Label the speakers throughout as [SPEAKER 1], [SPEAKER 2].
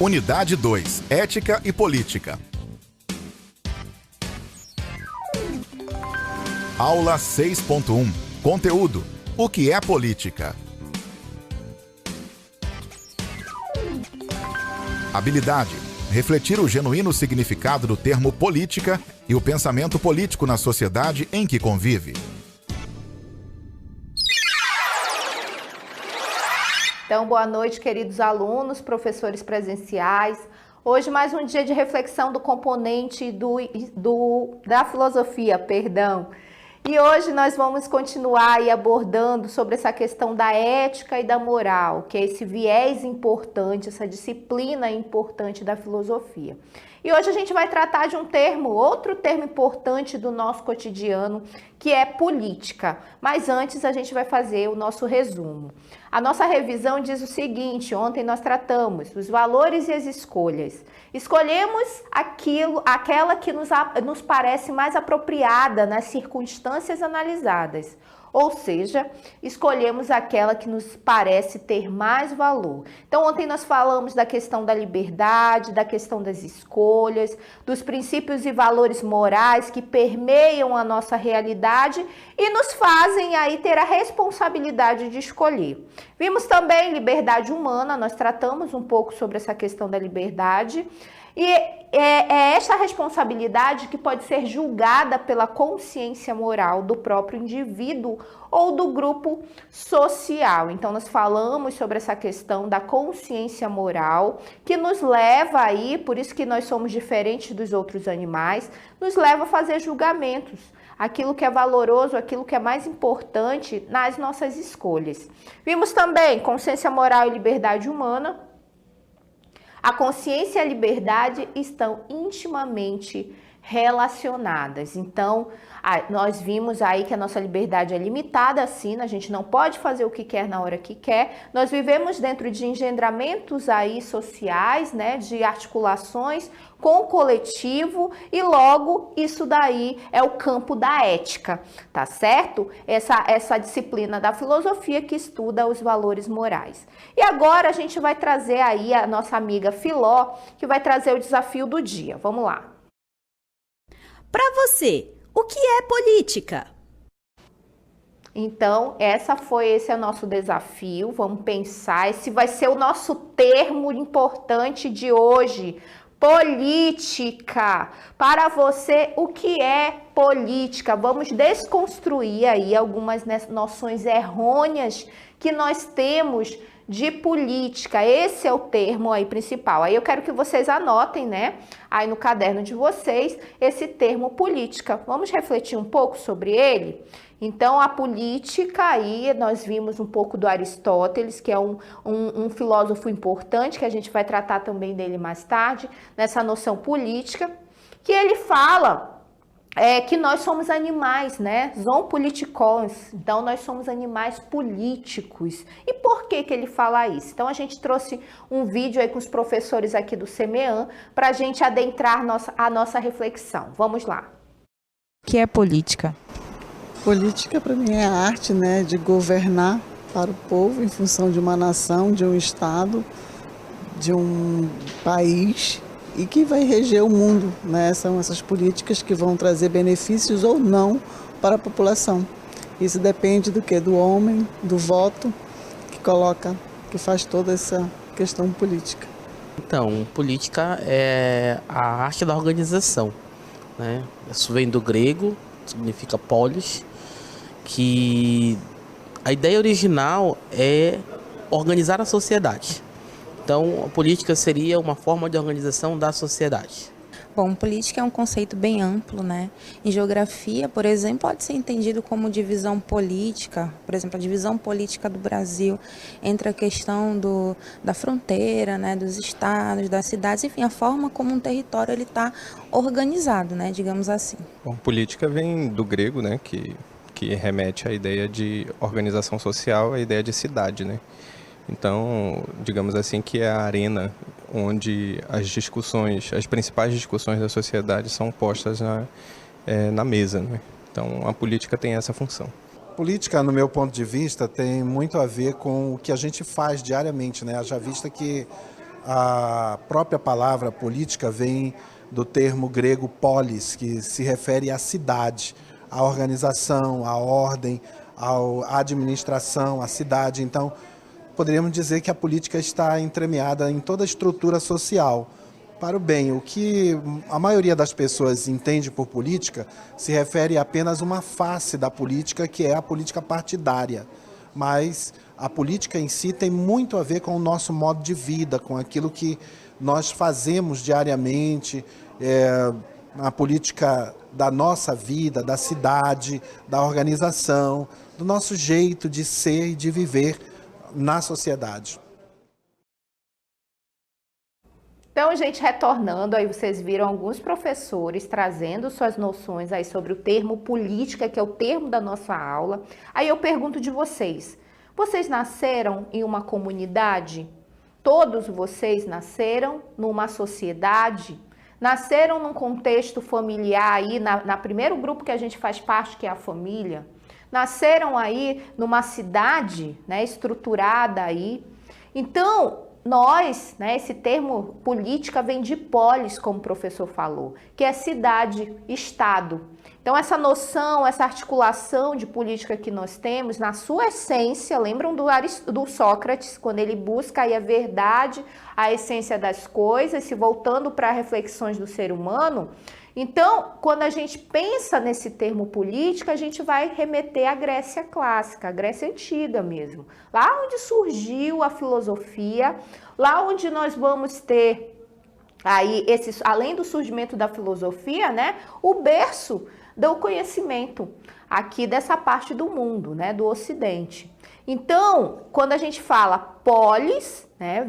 [SPEAKER 1] Unidade 2. Ética e Política. Aula 6.1. Conteúdo. O que é política? Habilidade. Refletir o genuíno significado do termo política e o pensamento político na sociedade em que convive.
[SPEAKER 2] Então, boa noite, queridos alunos, professores presenciais. Hoje, mais um dia de reflexão do componente da filosofia, perdão. E hoje nós vamos continuar aí abordando sobre essa questão da ética e da moral, que é esse viés importante, essa disciplina importante da filosofia. E hoje a gente vai tratar de outro termo importante do nosso cotidiano, que é política. Mas antes a gente vai fazer o nosso resumo. A nossa revisão diz o seguinte: ontem nós tratamos os valores e as escolhas. Escolhemos aquela que nos parece mais apropriada nas circunstâncias analisadas. Ou seja, escolhemos aquela que nos parece ter mais valor. Então, ontem nós falamos da questão da liberdade, da questão das escolhas, dos princípios e valores morais que permeiam a nossa realidade e nos fazem aí ter a responsabilidade de escolher. Vimos também liberdade humana, nós tratamos um pouco sobre essa questão da liberdade. E é essa responsabilidade que pode ser julgada pela consciência moral do próprio indivíduo ou do grupo social. Então, nós falamos sobre essa questão da consciência moral, que nos leva aí, por isso que nós somos diferentes dos outros animais, nos leva a fazer julgamentos, aquilo que é valoroso, aquilo que é mais importante nas nossas escolhas. Vimos também consciência moral e liberdade humana. A consciência e a liberdade estão intimamente relacionadas. Então, nós vimos aí que a nossa liberdade é limitada, sim, a gente não pode fazer o que quer na hora que quer. Nós vivemos dentro de engendramentos aí sociais, né, de articulações com o coletivo e logo isso daí é o campo da ética, tá certo? Essa disciplina da filosofia que estuda os valores morais. E agora a gente vai trazer aí a nossa amiga Filó, que vai trazer o desafio do dia. Vamos lá.
[SPEAKER 3] Para você, o que é política?
[SPEAKER 2] Então, esse é o nosso desafio. Vamos pensar, esse vai ser o nosso termo importante de hoje. Política. Para você, o que é política? Vamos desconstruir aí algumas noções errôneas que nós temos de política. Esse é o termo aí principal. Aí eu quero que vocês anotem, né, aí no caderno de vocês, esse termo política. Vamos refletir um pouco sobre ele? Então, a política aí, nós vimos um pouco do Aristóteles, que é um filósofo importante, que a gente vai tratar também dele mais tarde, nessa noção política, que ele fala que nós somos animais, né? Zoopolitikons. Então, nós somos animais políticos. E por que ele fala isso? Então, a gente trouxe um vídeo aí com os professores aqui do CEMEAN para a gente adentrar a nossa reflexão. Vamos lá.
[SPEAKER 4] O que é política?
[SPEAKER 5] Política, para mim, é a arte, né, de governar para o povo em função de uma nação, de um estado, de um país e que vai reger o mundo, né? São essas políticas que vão trazer benefícios ou não para a população. Isso depende do quê? Do homem, do voto que faz toda essa questão política.
[SPEAKER 6] Então, política é a arte da organização, né? Isso vem do grego, significa polis, que a ideia original é organizar a sociedade. Então, a política seria uma forma de organização da sociedade.
[SPEAKER 4] Bom, política é um conceito bem amplo, né? Em geografia, por exemplo, pode ser entendido como divisão política, por exemplo, a divisão política do Brasil entre a questão da fronteira, né, dos estados, das cidades, enfim, a forma como um território ele está organizado, né, digamos assim.
[SPEAKER 7] Bom, política vem do grego, né, que remete à ideia de organização social, à ideia de cidade, né? Então, digamos assim, que é a arena onde as principais discussões da sociedade são postas na mesa, né? Então, a política tem essa função.
[SPEAKER 8] Política, no meu ponto de vista, tem muito a ver com o que a gente faz diariamente, né? Já vista que A própria palavra política vem do termo grego polis, que se refere à cidade, à organização, à ordem, à administração, à cidade. Então, poderíamos dizer que a política está entremeada em toda a estrutura social para o bem. O que a maioria das pessoas entende por política se refere a apenas uma face da política, que é a política partidária. Mas a política em si tem muito a ver com o nosso modo de vida, com aquilo que nós fazemos diariamente, a política da nossa vida, da cidade, da organização, do nosso jeito de ser e de viver na sociedade.
[SPEAKER 2] Então, gente, retornando, aí vocês viram alguns professores trazendo suas noções aí sobre o termo política, que é o termo da nossa aula. Aí eu pergunto de vocês, vocês nasceram em uma comunidade? Todos vocês nasceram numa sociedade? Nasceram num contexto familiar aí, na primeiro grupo que a gente faz parte, que é a família? Nasceram aí numa cidade, né, estruturada aí? Então, nós, né, esse termo política vem de polis, como o professor falou, que é cidade, estado. Então, essa noção, essa articulação de política que nós temos, na sua essência, lembram do Sócrates, quando ele busca aí a verdade, a essência das coisas, se voltando para reflexões do ser humano. Então, quando a gente pensa nesse termo política, a gente vai remeter à Grécia clássica, à Grécia antiga mesmo. Lá onde surgiu a filosofia, lá onde nós vamos ter aí, além do surgimento da filosofia, né, o berço do conhecimento aqui dessa parte do mundo, né, do Ocidente. Então, quando a gente fala polis, né,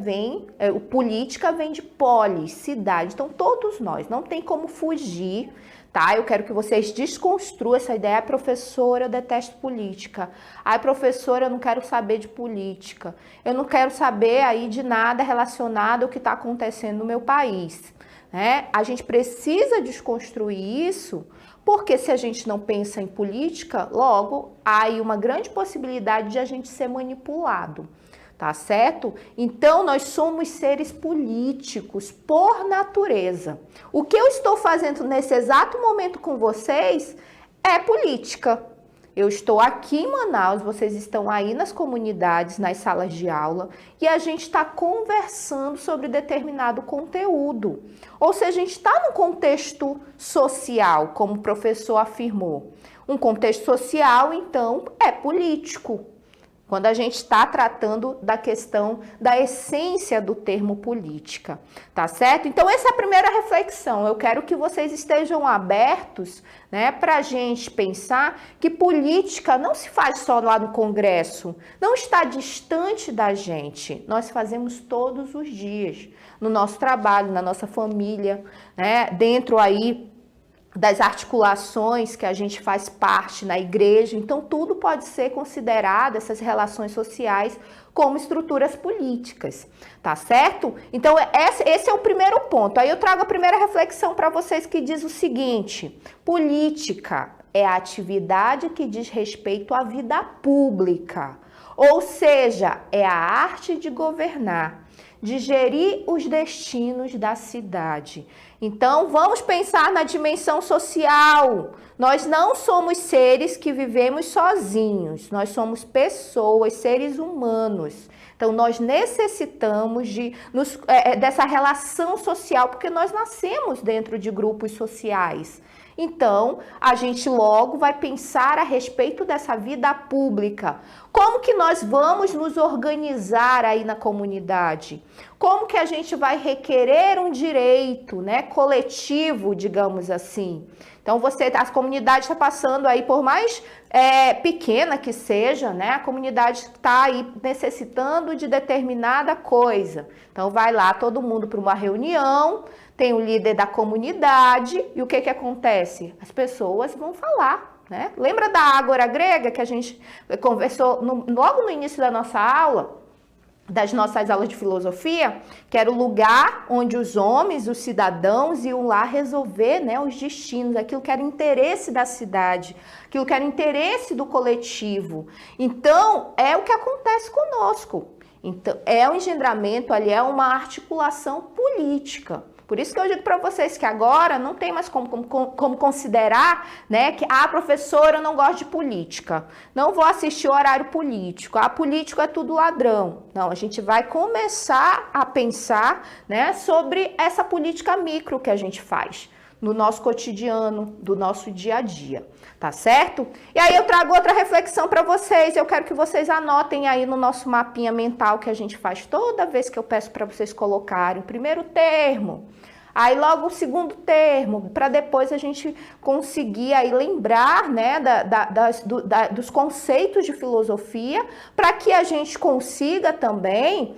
[SPEAKER 2] política vem de polis, cidade. Então, todos nós, não tem como fugir, tá? Eu quero que vocês desconstruam essa ideia. Professora, eu detesto política. Professora, eu não quero saber de política. Eu não quero saber aí de nada relacionado ao que está acontecendo no meu país, né? A gente precisa desconstruir isso, porque se a gente não pensa em política, logo há aí uma grande possibilidade de a gente ser manipulado, tá certo? Então, nós somos seres políticos por natureza. O que eu estou fazendo nesse exato momento com vocês é política. Eu estou aqui em Manaus, vocês estão aí nas comunidades, nas salas de aula, e a gente está conversando sobre determinado conteúdo. Ou seja, a gente está num contexto social, como o professor afirmou. Um contexto social, então, é político. Quando a gente está tratando da questão da essência do termo política, tá certo? Então, essa é a primeira reflexão. Eu quero que vocês estejam abertos, né, para a gente pensar que política não se faz só lá no Congresso, não está distante da gente. Nós fazemos todos os dias, no nosso trabalho, na nossa família, né, dentro aí das articulações que a gente faz parte na igreja. Então, tudo pode ser considerado, essas relações sociais, como estruturas políticas, tá certo? Então, esse é o primeiro ponto. Aí eu trago a primeira reflexão para vocês, que diz o seguinte: política é a atividade que diz respeito à vida pública, ou seja, é a arte de governar, de gerir os destinos da cidade. Então, vamos pensar na dimensão social. Nós não somos seres que vivemos sozinhos, nós somos pessoas, seres humanos. Então, nós necessitamos dessa relação social, porque nós nascemos dentro de grupos sociais. Então, a gente logo vai pensar a respeito dessa vida pública. Como que nós vamos nos organizar aí na comunidade? Como que a gente vai requerer um direito, né, coletivo, digamos assim? Então, as comunidades estão passando aí, por mais pequena que seja, né, a comunidade está aí necessitando de determinada coisa. Então, vai lá todo mundo para uma reunião, tem o líder da comunidade, e o que acontece? As pessoas vão falar, né? Lembra da ágora grega que a gente conversou logo no início da nossa aula, das nossas aulas de filosofia, que era o lugar onde os homens, os cidadãos, iam lá resolver, né, os destinos, aquilo que era interesse da cidade, aquilo que era interesse do coletivo. Então, é o que acontece conosco. Então, é um engendramento ali, é uma articulação política. Por isso que eu digo para vocês que agora não tem mais como considerar, né, que professora, eu não gosto de política, não vou assistir o horário político, político é tudo ladrão. Não, a gente vai começar a pensar, né, sobre essa política micro que a gente faz no nosso cotidiano, do nosso dia a dia, tá certo? E aí eu trago outra reflexão para vocês, eu quero que vocês anotem aí no nosso mapinha mental que a gente faz toda vez que eu peço para vocês colocarem o primeiro termo, aí logo o segundo termo, para depois a gente conseguir aí lembrar, né, dos conceitos de filosofia, para que a gente consiga também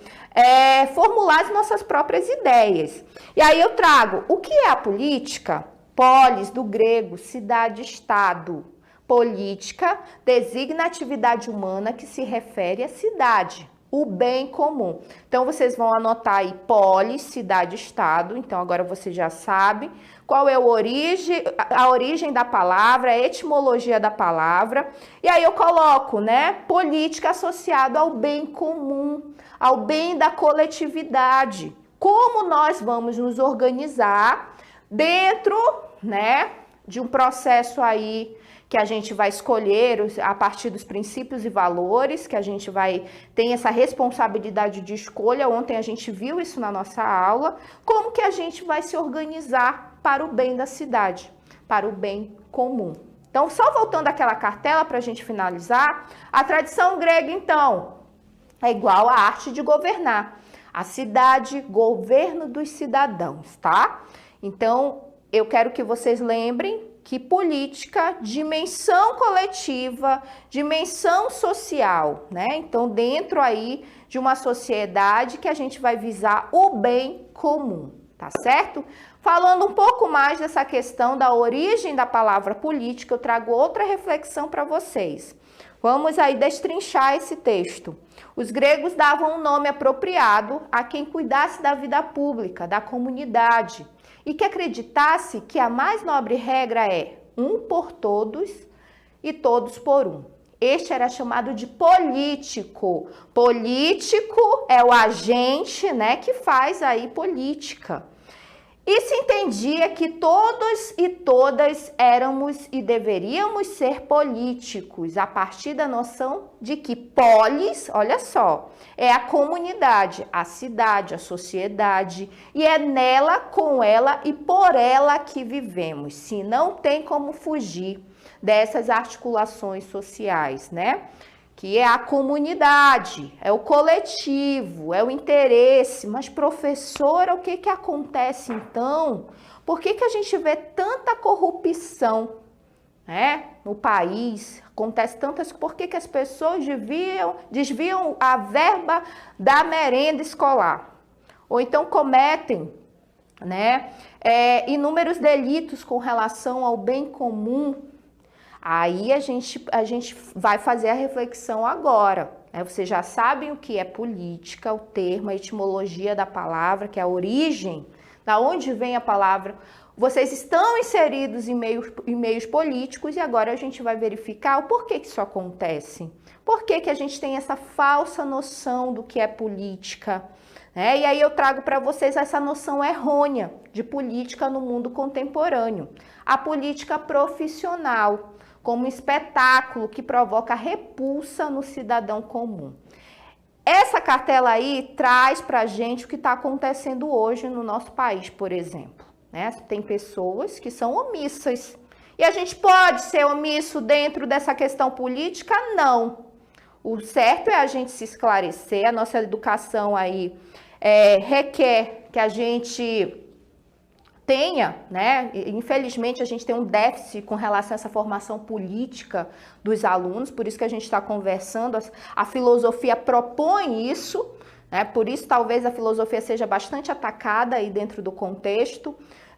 [SPEAKER 2] formular as nossas próprias ideias. E aí eu trago, o que é a política? Polis, do grego, cidade-estado. Política designa a atividade humana que se refere à cidade, o bem comum. Então, vocês vão anotar aí polis, cidade-estado. Então, agora você já sabe qual é a origem da palavra, a etimologia da palavra. E aí eu coloco, né, política associado ao bem comum, ao bem da coletividade. Como nós vamos nos organizar dentro, né, de um processo aí que a gente vai escolher a partir dos princípios e valores, que a gente tem essa responsabilidade de escolha. Ontem a gente viu isso na nossa aula, como que a gente vai se organizar para o bem da cidade, para o bem comum. Então, só voltando àquela cartela para a gente finalizar, a tradição grega, então, é igual à arte de governar. A cidade, governo dos cidadãos, tá? Então, eu quero que vocês lembrem que política, dimensão coletiva, dimensão social, né? Então, dentro aí de uma sociedade que a gente vai visar o bem comum, tá certo? Falando um pouco mais dessa questão da origem da palavra política, eu trago outra reflexão para vocês. Vamos aí destrinchar esse texto. Os gregos davam um nome apropriado a quem cuidasse da vida pública, da comunidade, e que acreditasse que a mais nobre regra é um por todos e todos por um. Este era chamado de político. Político é o agente, né, que faz aí política. E se entendia que todos e todas éramos e deveríamos ser políticos, a partir da noção de que polis, olha só, é a comunidade, a cidade, a sociedade, e é nela, com ela e por ela que vivemos. Se não tem como fugir dessas articulações sociais, né? Que é a comunidade, é o coletivo, é o interesse. Mas, professora, o que acontece então? Por que a gente vê tanta corrupção, né, no país? Acontece tantas... Por que as pessoas desviam a verba da merenda escolar? Ou então cometem, né, inúmeros delitos com relação ao bem comum? Aí a gente vai fazer a reflexão agora, né? Vocês já sabem o que é política, o termo, a etimologia da palavra, que é a origem, da onde vem a palavra. Vocês estão inseridos em meios políticos e agora a gente vai verificar o porquê que isso acontece. Por que a gente tem essa falsa noção do que é política, né? E aí eu trago para vocês essa noção errônea de política no mundo contemporâneo. A política profissional, como um espetáculo que provoca repulsa no cidadão comum. Essa cartela aí traz para a gente o que está acontecendo hoje no nosso país, por exemplo, né? Tem pessoas que são omissas. E a gente pode ser omisso dentro dessa questão política? Não. O certo é a gente se esclarecer, a nossa educação aí requer que a gente tenha, né? Infelizmente a gente tem um déficit com relação a essa formação política dos alunos, por isso que a gente está conversando, a filosofia propõe isso, né? Por isso talvez a filosofia seja bastante atacada aí dentro do contexto.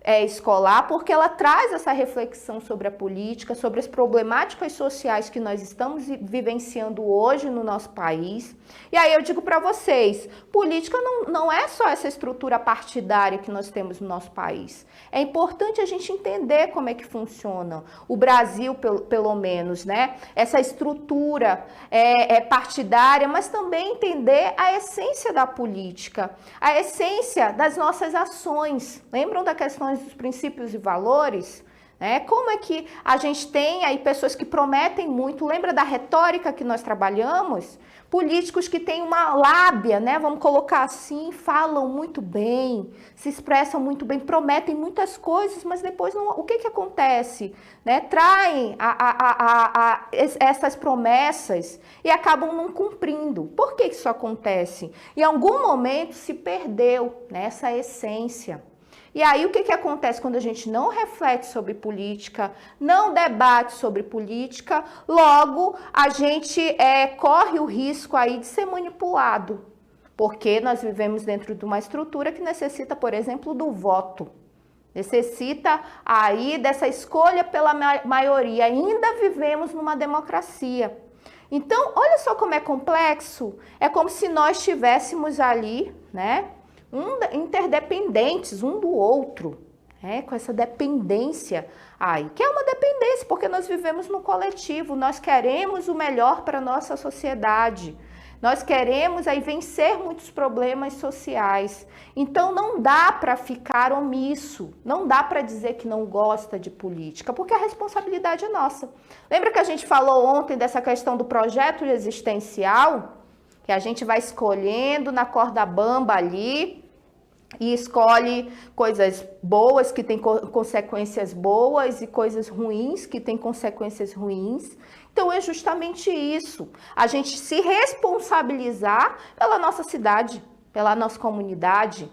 [SPEAKER 2] escolar, porque ela traz essa reflexão sobre a política, sobre as problemáticas sociais que nós estamos vivenciando hoje no nosso país. E aí eu digo para vocês, política não é só essa estrutura partidária que nós temos no nosso país. É importante a gente entender como é que funciona o Brasil, pelo menos, né? Essa estrutura partidária, mas também entender a essência da política, a essência das nossas ações. Lembram da questão dos princípios e valores? Como é que a gente tem aí pessoas que prometem muito? Lembra da retórica que nós trabalhamos? Políticos que têm uma lábia, né? Vamos colocar assim, falam muito bem, se expressam muito bem, prometem muitas coisas, mas depois o que acontece? Traem essas promessas e acabam não cumprindo. Por que isso acontece? Em algum momento se perdeu essa essência. E aí o que acontece quando a gente não reflete sobre política, não debate sobre política, logo a gente corre o risco aí de ser manipulado, porque nós vivemos dentro de uma estrutura que necessita, por exemplo, do voto, necessita aí dessa escolha pela maioria, ainda vivemos numa democracia. Então, olha só como é complexo, é como se nós estivéssemos ali, interdependentes um do outro, com essa dependência aí, que é uma dependência, porque nós vivemos no coletivo, nós queremos o melhor para a nossa sociedade, nós queremos aí vencer muitos problemas sociais, então não dá para ficar omisso, não dá para dizer que não gosta de política, porque a responsabilidade é nossa. Lembra que a gente falou ontem dessa questão do projeto existencial? Que a gente vai escolhendo na corda bamba ali e escolhe coisas boas que têm consequências boas e coisas ruins que têm consequências ruins. Então é justamente isso, a gente se responsabilizar pela nossa cidade, pela nossa comunidade,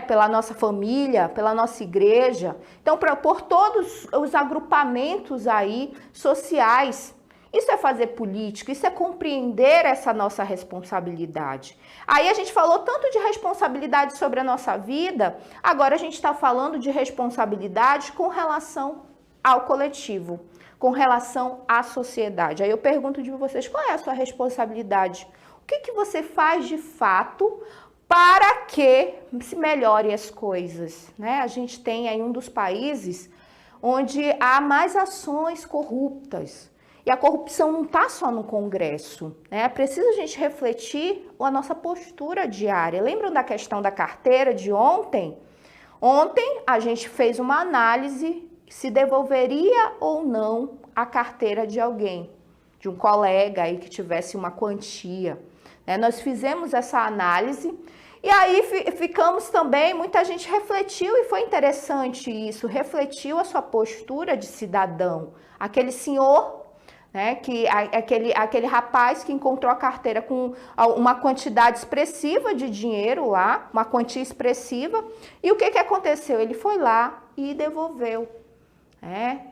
[SPEAKER 2] pela nossa família, pela nossa igreja. Então por todos os agrupamentos aí sociais. Isso é fazer política, isso é compreender essa nossa responsabilidade. Aí a gente falou tanto de responsabilidade sobre a nossa vida, agora a gente está falando de responsabilidade com relação ao coletivo, com relação à sociedade. Aí eu pergunto de vocês, qual é a sua responsabilidade? O que você faz de fato para que se melhore as coisas? A gente tem aí um dos países onde há mais ações corruptas. E a corrupção não está só no Congresso, É preciso a gente refletir a nossa postura diária. Lembram da questão da carteira de ontem? Ontem a gente fez uma análise se devolveria ou não a carteira de alguém, de um colega aí que tivesse uma quantia. Nós fizemos essa análise e aí ficamos também, muita gente refletiu e foi interessante isso, refletiu a sua postura de cidadão. Aquele senhor... aquele rapaz que encontrou a carteira com uma quantidade expressiva de dinheiro lá, uma quantia expressiva, e o que aconteceu? Ele foi lá e devolveu.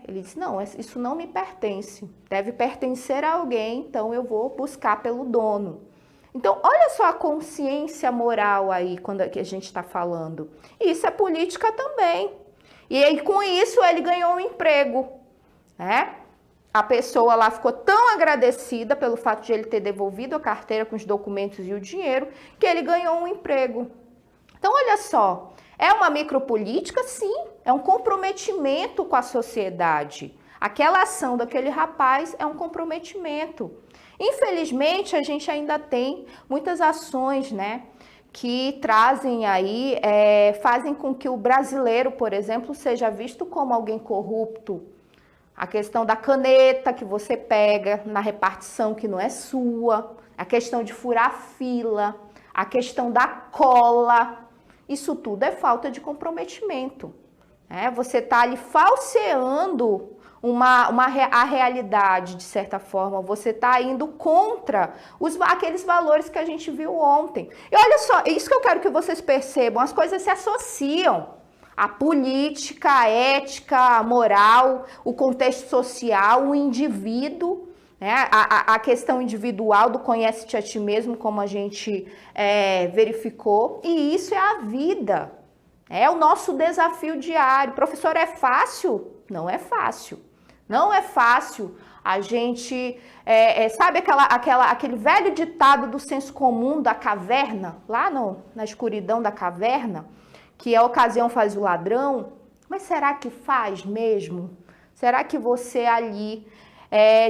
[SPEAKER 2] Ele disse, não, isso não me pertence, deve pertencer a alguém, então eu vou buscar pelo dono. Então, olha só a consciência moral aí, quando a gente está falando. Isso é política também. E aí, com isso, ele ganhou um emprego, A pessoa lá ficou tão agradecida pelo fato de ele ter devolvido a carteira com os documentos e o dinheiro, que ele ganhou um emprego. Então, olha só, é uma micropolítica? Sim, é um comprometimento com a sociedade. Aquela ação daquele rapaz é um comprometimento. Infelizmente, a gente ainda tem muitas ações, que trazem aí, fazem com que o brasileiro, por exemplo, seja visto como alguém corrupto. A questão da caneta que você pega na repartição que não é sua, a questão de furar fila, a questão da cola, isso tudo é falta de comprometimento. Você está ali falseando a realidade, de certa forma, você está indo contra aqueles valores que a gente viu ontem. E olha só, é isso que eu quero que vocês percebam, as coisas se associam. A política, a ética, a moral, o contexto social, o indivíduo, a questão individual do conhece-te a ti mesmo, como a gente verificou, e isso é a vida. É o nosso desafio diário. Professor, é fácil? Não é fácil. Não é fácil a gente... sabe aquele velho ditado do senso comum da caverna? Lá na escuridão da caverna? Que a ocasião faz o ladrão? Mas será que faz mesmo? Será que você ali,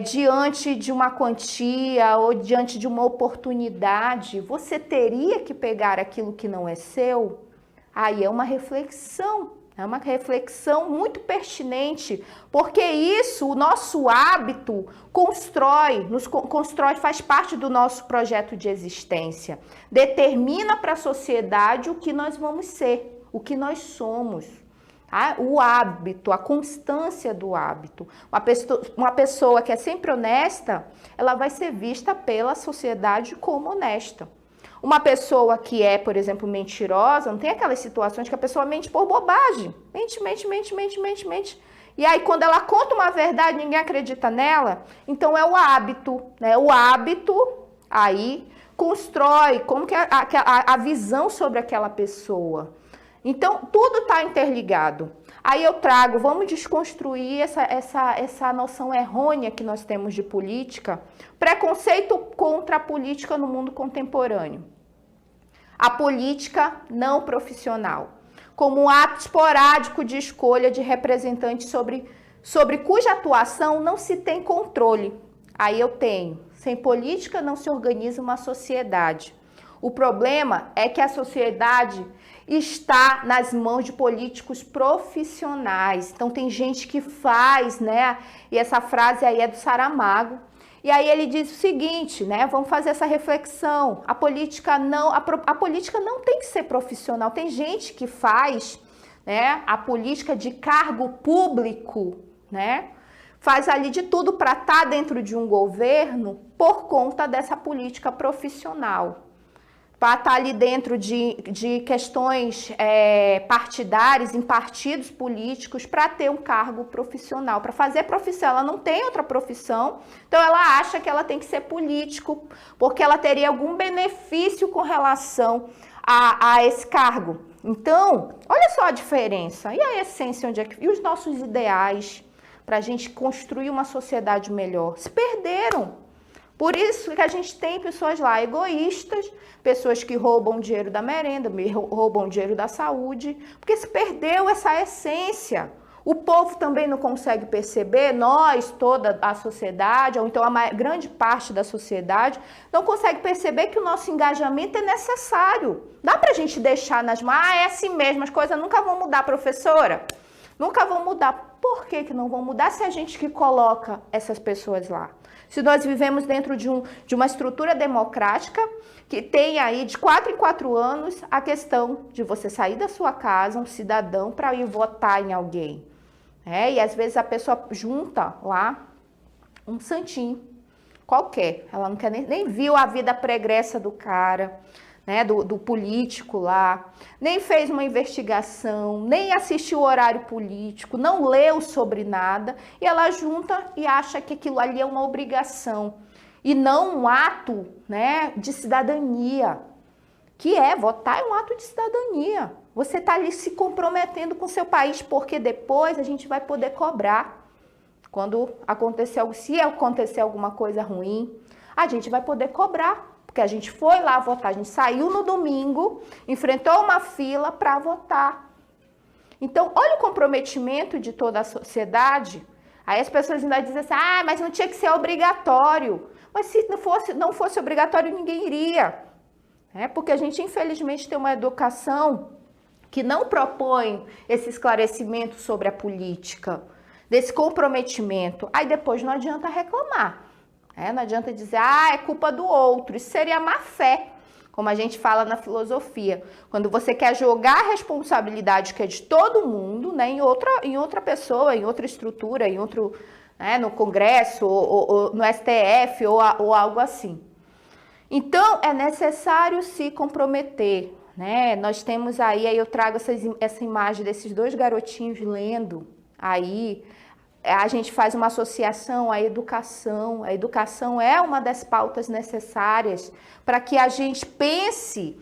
[SPEAKER 2] diante de uma quantia ou diante de uma oportunidade, você teria que pegar aquilo que não é seu? Aí é uma reflexão muito pertinente, porque isso, o nosso hábito, constrói, faz parte do nosso projeto de existência, determina para a sociedade o que nós vamos ser, o que nós somos. Tá? O hábito, a constância do hábito. Uma pessoa que é sempre honesta, ela vai ser vista pela sociedade como honesta. Uma pessoa que é, por exemplo, mentirosa, não tem aquelas situações que a pessoa mente por bobagem. Mente. E aí, quando ela conta uma verdade, ninguém acredita nela. Então, é o hábito, né? O hábito, aí, constrói como que a visão sobre aquela pessoa. Então, tudo está interligado. Aí eu trago, vamos desconstruir essa noção errônea que nós temos de política, preconceito contra a política no mundo contemporâneo. A política não profissional, como um ato esporádico de escolha de representantes sobre cuja atuação não se tem controle. Aí eu tenho, sem política não se organiza uma sociedade. O problema é que a sociedade está nas mãos de políticos profissionais. Então tem gente que faz, né? E essa frase aí é do Saramago. E aí ele diz o seguinte, né? Vamos fazer essa reflexão. A política não tem que ser profissional. Tem gente que faz, né, a política de cargo público, né? Faz ali de tudo para estar dentro de um governo por conta dessa política profissional. Para estar ali dentro de questões partidárias, em partidos políticos, para ter um cargo profissional, para fazer profissão. Ela não tem outra profissão, então ela acha que ela tem que ser político, porque ela teria algum benefício com relação a esse cargo. Então, olha só a diferença. E a essência, onde é que... E os nossos ideais para a gente construir uma sociedade melhor? Se perderam. Por isso que a gente tem pessoas lá egoístas, pessoas que roubam dinheiro da merenda, roubam dinheiro da saúde, porque se perdeu essa essência. O povo também não consegue perceber, nós, toda a sociedade, ou então a grande parte da sociedade, não consegue perceber que o nosso engajamento é necessário. Dá pra gente deixar nas mãos, é assim mesmo, as coisas nunca vão mudar, professora. Nunca vão mudar. Por que não vão mudar se a gente que coloca essas pessoas lá? Se nós vivemos dentro de uma estrutura democrática que tem aí de 4 em 4 anos a questão de você sair da sua casa, um cidadão, para ir votar em alguém. E às vezes a pessoa junta lá um santinho qualquer. Ela não quer nem viu a vida pregressa do cara, né, do político lá, nem fez uma investigação, nem assistiu o horário político, não leu sobre nada, e ela junta e acha que aquilo ali é uma obrigação, e não um ato, né, de cidadania, que votar é um ato de cidadania. Você está ali se comprometendo com o seu país, porque depois a gente vai poder cobrar. Quando acontecer algo, se acontecer alguma coisa ruim, a gente vai poder cobrar. Porque a gente foi lá votar, a gente saiu no domingo, enfrentou uma fila para votar. Então, olha o comprometimento de toda a sociedade. Aí as pessoas ainda dizem assim, mas não tinha que ser obrigatório. Mas se não fosse obrigatório, ninguém iria. Porque a gente, infelizmente, tem uma educação que não propõe esse esclarecimento sobre a política, desse comprometimento. Aí depois não adianta reclamar. Não adianta dizer, é culpa do outro. Isso seria má fé, como a gente fala na filosofia. Quando você quer jogar a responsabilidade que é de todo mundo, né, em outra pessoa, em outra estrutura, em outro, né, no Congresso, ou no STF, ou algo assim. Então, é necessário se comprometer. Né? Nós temos aí eu trago essa imagem desses 2 garotinhos lendo aí. A gente faz uma associação à educação. A educação é uma das pautas necessárias para que a gente pense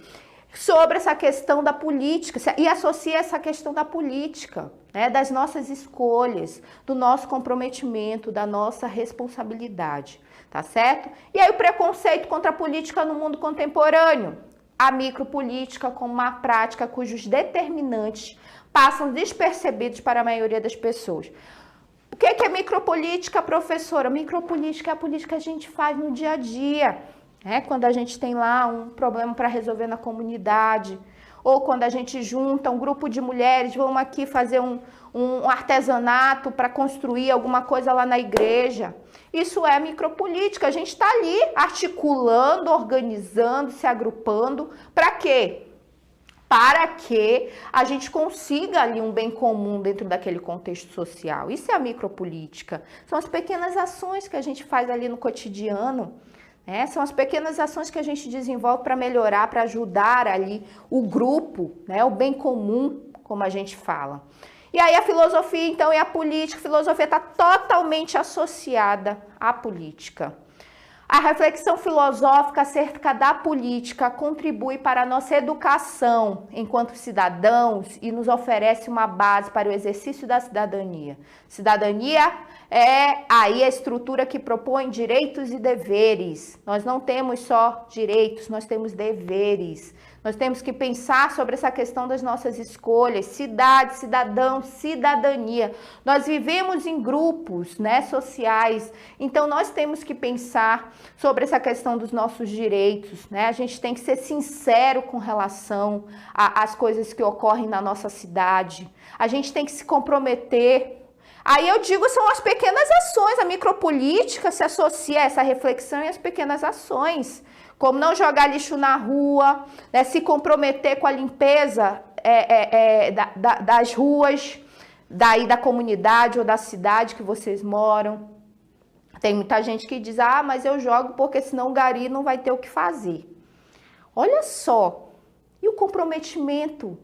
[SPEAKER 2] sobre essa questão da política e associa essa questão da política, né, das nossas escolhas, do nosso comprometimento, da nossa responsabilidade, tá certo? E aí o preconceito contra a política no mundo contemporâneo, a micropolítica como uma prática cujos determinantes passam despercebidos para a maioria das pessoas. O que é micropolítica, professora? Micropolítica é a política que a gente faz no dia a dia. Quando a gente tem lá um problema para resolver na comunidade, ou quando a gente junta um grupo de mulheres, vamos aqui fazer um artesanato para construir alguma coisa lá na igreja. Isso é micropolítica, a gente está ali articulando, organizando, se agrupando, para quê? Para que a gente consiga ali um bem comum dentro daquele contexto social. Isso é a micropolítica, são as pequenas ações que a gente faz ali no cotidiano. São as pequenas ações que a gente desenvolve para melhorar, para ajudar ali o grupo, né, o bem comum, como a gente fala. E aí a filosofia, então, e a política, a filosofia está totalmente associada à política. A reflexão filosófica acerca da política contribui para a nossa educação enquanto cidadãos e nos oferece uma base para o exercício da cidadania. Cidadania é aí a estrutura que propõe direitos e deveres. Nós não temos só direitos, nós temos deveres. Nós temos que pensar sobre essa questão das nossas escolhas, cidade, cidadão, cidadania. Nós vivemos em grupos, né, sociais, então nós temos que pensar sobre essa questão dos nossos direitos, né? A gente tem que ser sincero com relação às coisas que ocorrem na nossa cidade. A gente tem que se comprometer. Aí eu digo, são as pequenas ações, a micropolítica se associa a essa reflexão e as pequenas ações. Como não jogar lixo na rua, né, se comprometer com a limpeza das ruas, daí da comunidade ou da cidade que vocês moram. Tem muita gente que diz, mas eu jogo porque senão o gari não vai ter o que fazer. Olha só, e o comprometimento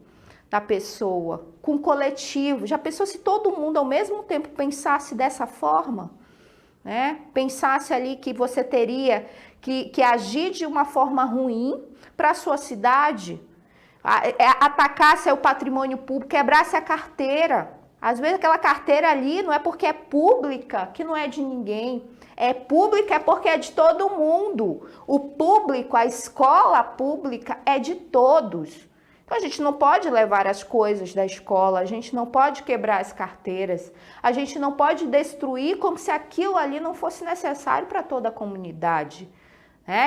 [SPEAKER 2] da pessoa com o coletivo? Já pensou se todo mundo ao mesmo tempo pensasse dessa forma? Né? Pensasse ali que você teria que agir de uma forma ruim para a sua cidade, atacasse o patrimônio público, quebrasse a carteira. Às vezes aquela carteira ali não é porque é pública, que não é de ninguém. É pública é porque é de todo mundo. O público, a escola pública é de todos. Então a gente não pode levar as coisas da escola, a gente não pode quebrar as carteiras, a gente não pode destruir como se aquilo ali não fosse necessário para toda a comunidade.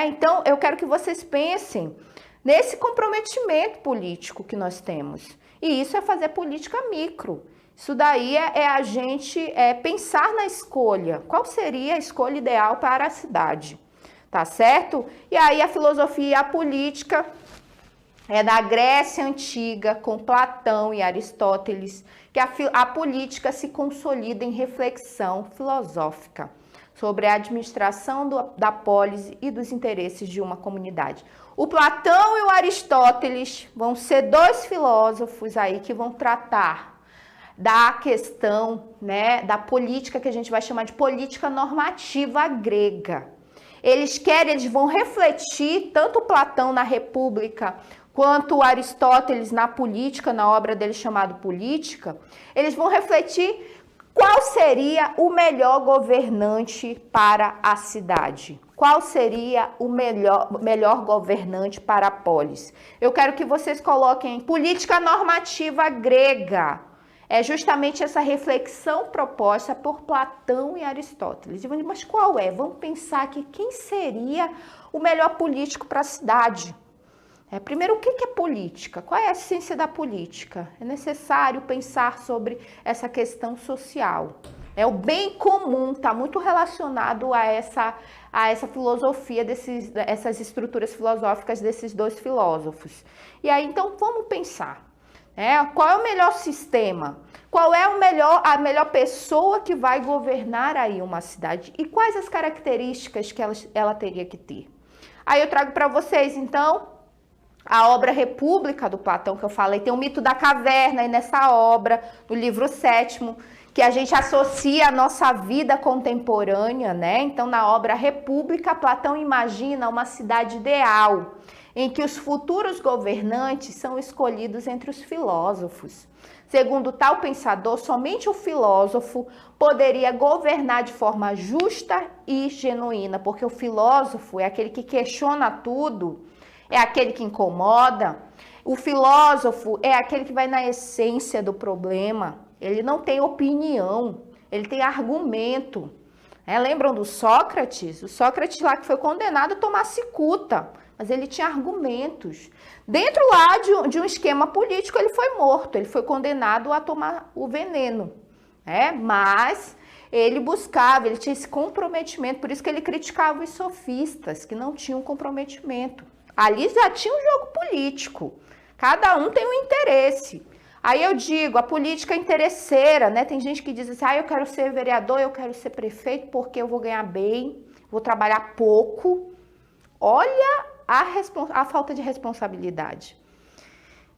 [SPEAKER 2] Então eu quero que vocês pensem nesse comprometimento político que nós temos. E isso é fazer política micro. Isso daí é a gente pensar na escolha. Qual seria a escolha ideal para a cidade? Tá certo? E aí a filosofia e a política é da Grécia Antiga, com Platão e Aristóteles, que a política se consolida em reflexão filosófica sobre a administração da polis e dos interesses de uma comunidade. O Platão e o Aristóteles vão ser dois filósofos aí que vão tratar da questão, né, da política que a gente vai chamar de política normativa grega. Eles vão refletir, tanto Platão na República, quanto Aristóteles na política, na obra dele chamada Política, eles vão refletir qual seria o melhor governante para a cidade. Qual seria o melhor governante para a polis? Eu quero que vocês coloquem política normativa grega. É justamente essa reflexão proposta por Platão e Aristóteles. Mas qual é? Vamos pensar aqui quem seria o melhor político para a cidade. Primeiro, o que é política? Qual é a essência da política? É necessário pensar sobre essa questão social. O bem comum está muito relacionado a essa filosofia, essas estruturas filosóficas desses dois filósofos. E aí, então, vamos pensar. Qual é o melhor sistema? Qual é a melhor pessoa que vai governar aí uma cidade? E quais as características que ela teria que ter? Aí eu trago para vocês, então, a obra República do Platão, que eu falei, tem o mito da caverna aí nessa obra, no livro 7º, que a gente associa à nossa vida contemporânea, né? Então, na obra República, Platão imagina uma cidade ideal. em que os futuros governantes são escolhidos entre os filósofos. Segundo tal pensador, somente o filósofo poderia governar de forma justa e genuína, porque o filósofo é aquele que questiona tudo, é aquele que incomoda. O filósofo é aquele que vai na essência do problema. Ele não tem opinião, ele tem argumento. Lembram do Sócrates? O Sócrates lá que foi condenado a tomar cicuta, mas ele tinha argumentos. Dentro lá de um esquema político, ele foi morto, ele foi condenado a tomar o veneno. Mas ele buscava, ele tinha esse comprometimento, por isso que ele criticava os sofistas, que não tinham comprometimento. Ali já tinha um jogo político, cada um tem um interesse. Aí eu digo, a política é interesseira, né? Tem gente que diz assim, eu quero ser vereador, eu quero ser prefeito porque eu vou ganhar bem, vou trabalhar pouco. Olha a falta de responsabilidade.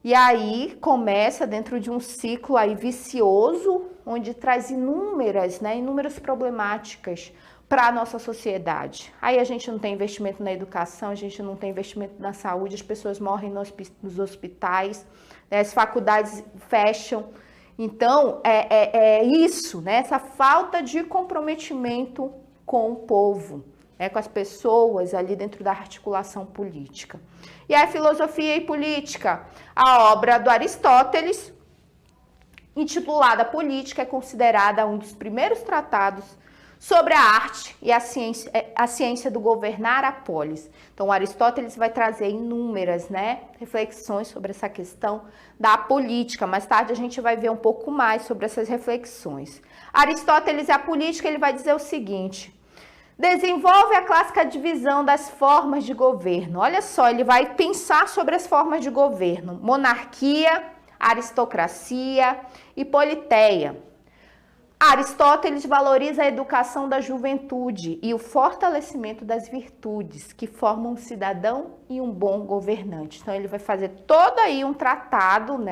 [SPEAKER 2] E aí começa dentro de um ciclo aí vicioso, onde traz inúmeras problemáticas para a nossa sociedade. Aí a gente não tem investimento na educação, a gente não tem investimento na saúde, as pessoas morrem nos hospitais, as faculdades fecham. Então, é isso, né? Essa falta de comprometimento com o povo, com as pessoas ali dentro da articulação política. E a Filosofia e Política, a obra do Aristóteles, intitulada Política, é considerada um dos primeiros tratados sobre a arte e a ciência do governar a polis. Então, Aristóteles vai trazer inúmeras reflexões sobre essa questão da política. Mais tarde a gente vai ver um pouco mais sobre essas reflexões. Aristóteles e a política, ele vai dizer o seguinte: desenvolve a clássica divisão das formas de governo. Olha só, ele vai pensar sobre as formas de governo: monarquia, aristocracia e politeia. Aristóteles valoriza a educação da juventude e o fortalecimento das virtudes que formam um cidadão e um bom governante. Então, ele vai fazer todo aí um tratado,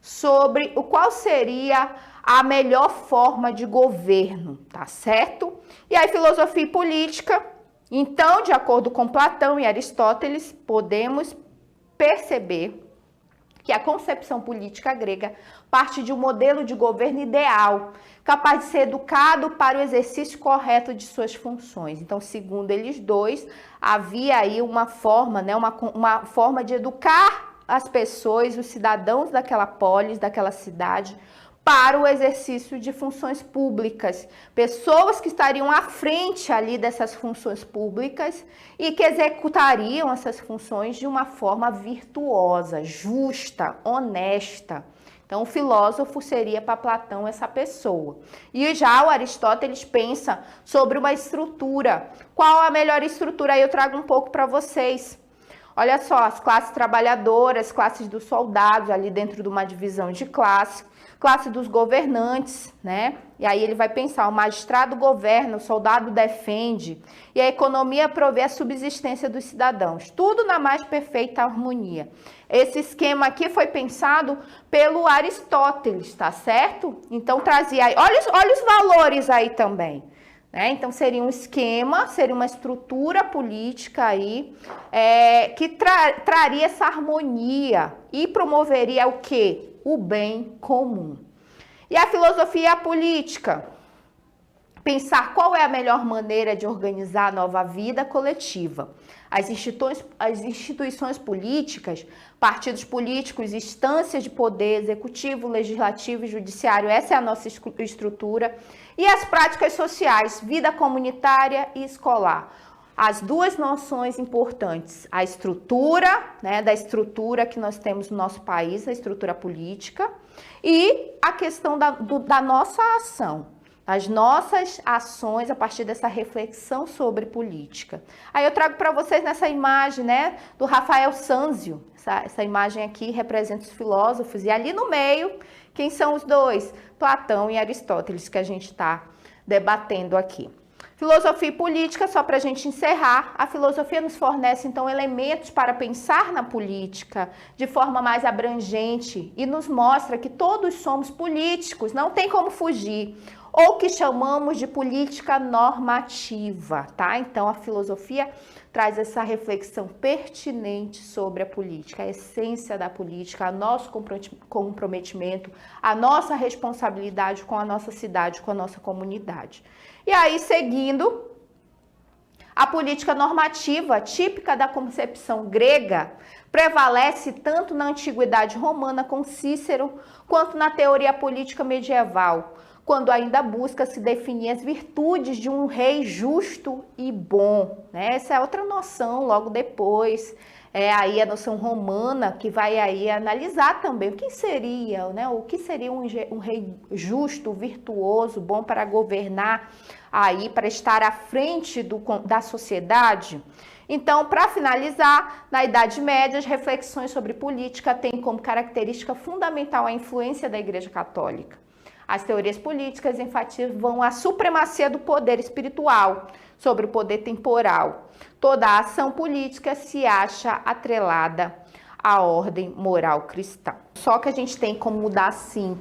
[SPEAKER 2] sobre o qual seria a melhor forma de governo, tá certo? E aí, Filosofia e Política, então, de acordo com Platão e Aristóteles, podemos perceber que a concepção política grega parte de um modelo de governo ideal, capaz de ser educado para o exercício correto de suas funções. Então, segundo eles dois, havia aí uma forma, uma forma de educar as pessoas, os cidadãos daquela polis, daquela cidade, para o exercício de funções públicas, pessoas que estariam à frente ali dessas funções públicas e que executariam essas funções de uma forma virtuosa, justa, honesta. Então, o filósofo seria para Platão essa pessoa. E já o Aristóteles pensa sobre uma estrutura. Qual a melhor estrutura? Aí eu trago um pouco para vocês. Olha só, as classes trabalhadoras, classes dos soldados, ali dentro de uma divisão de classe dos governantes, E aí ele vai pensar, o magistrado governa, o soldado defende, e a economia provê a subsistência dos cidadãos. Tudo na mais perfeita harmonia. Esse esquema aqui foi pensado pelo Aristóteles, tá certo? Então trazia aí, olha os valores aí também. Então seria um esquema, seria uma estrutura política aí que traria essa harmonia e promoveria o quê? O bem comum. E a filosofia e a política? Pensar qual é a melhor maneira de organizar a nova vida coletiva. As instituições políticas, partidos políticos, instâncias de poder executivo, legislativo e judiciário, essa é a nossa estrutura. E as práticas sociais, vida comunitária e escolar. As duas noções importantes, a estrutura, da estrutura que nós temos no nosso país, a estrutura política, e a questão da nossa ação, as nossas ações a partir dessa reflexão sobre política. Aí eu trago para vocês nessa imagem, do Rafael Sanzio, essa imagem aqui representa os filósofos, e ali no meio, quem são os dois? Platão e Aristóteles, que a gente está debatendo aqui. Filosofia e política, só para a gente encerrar, a filosofia nos fornece, então, elementos para pensar na política de forma mais abrangente e nos mostra que todos somos políticos, não tem como fugir. ou que chamamos de política normativa, tá? Então a filosofia traz essa reflexão pertinente sobre a política, a essência da política, o nosso comprometimento, a nossa responsabilidade com a nossa cidade, com a nossa comunidade. E aí, seguindo, a política normativa, típica da concepção grega, prevalece tanto na antiguidade romana com Cícero, quanto na teoria política medieval, quando ainda busca se definir as virtudes de um rei justo e bom, né? Essa é outra noção logo depois, aí a noção romana, que vai aí analisar também o que seria, né? O que seria um rei justo, virtuoso, bom para governar, aí para estar à frente da sociedade. Então, para finalizar, na Idade Média, as reflexões sobre política têm como característica fundamental a influência da Igreja Católica. As teorias políticas enfatizam a supremacia do poder espiritual sobre o poder temporal. Toda a ação política se acha atrelada à ordem moral cristã. Só que a gente tem como mudar, sim.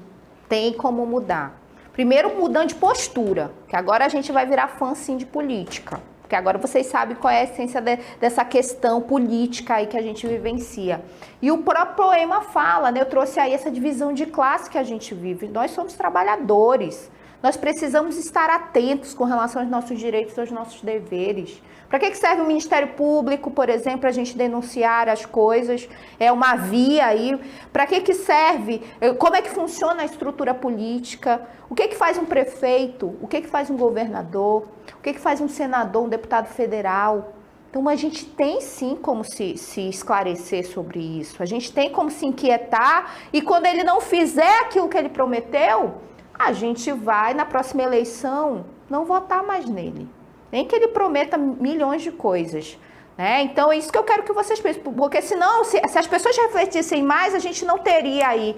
[SPEAKER 2] Tem como mudar. Primeiro, mudando de postura, que agora a gente vai virar fã, sim, de política. Porque agora vocês sabem qual é a essência dessa questão política aí que a gente vivencia. E o próprio poema fala, né? Eu trouxe aí essa divisão de classe que a gente vive. Nós somos trabalhadores. Nós precisamos estar atentos com relação aos nossos direitos e aos nossos deveres. Para que serve o Ministério Público, por exemplo, para a gente denunciar as coisas? É uma via aí. Para que serve? Como é que funciona a estrutura política? O que faz um prefeito? O que faz um governador? O que faz um senador, um deputado federal? Então, a gente tem sim como se esclarecer sobre isso. A gente tem como se inquietar e quando ele não fizer aquilo que ele prometeu, a gente vai, na próxima eleição, não votar mais nele. Nem que ele prometa milhões de coisas, né? Então, é isso que eu quero que vocês pensem, porque senão, se as pessoas refletissem mais, a gente não teria aí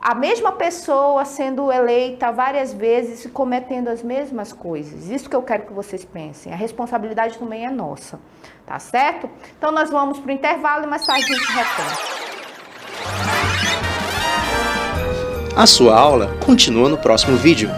[SPEAKER 2] a mesma pessoa sendo eleita várias vezes e cometendo as mesmas coisas. Isso que eu quero que vocês pensem. A responsabilidade também é nossa, tá certo? Então, nós vamos para o intervalo e mais tarde a gente retorna.
[SPEAKER 9] A sua aula continua no próximo vídeo.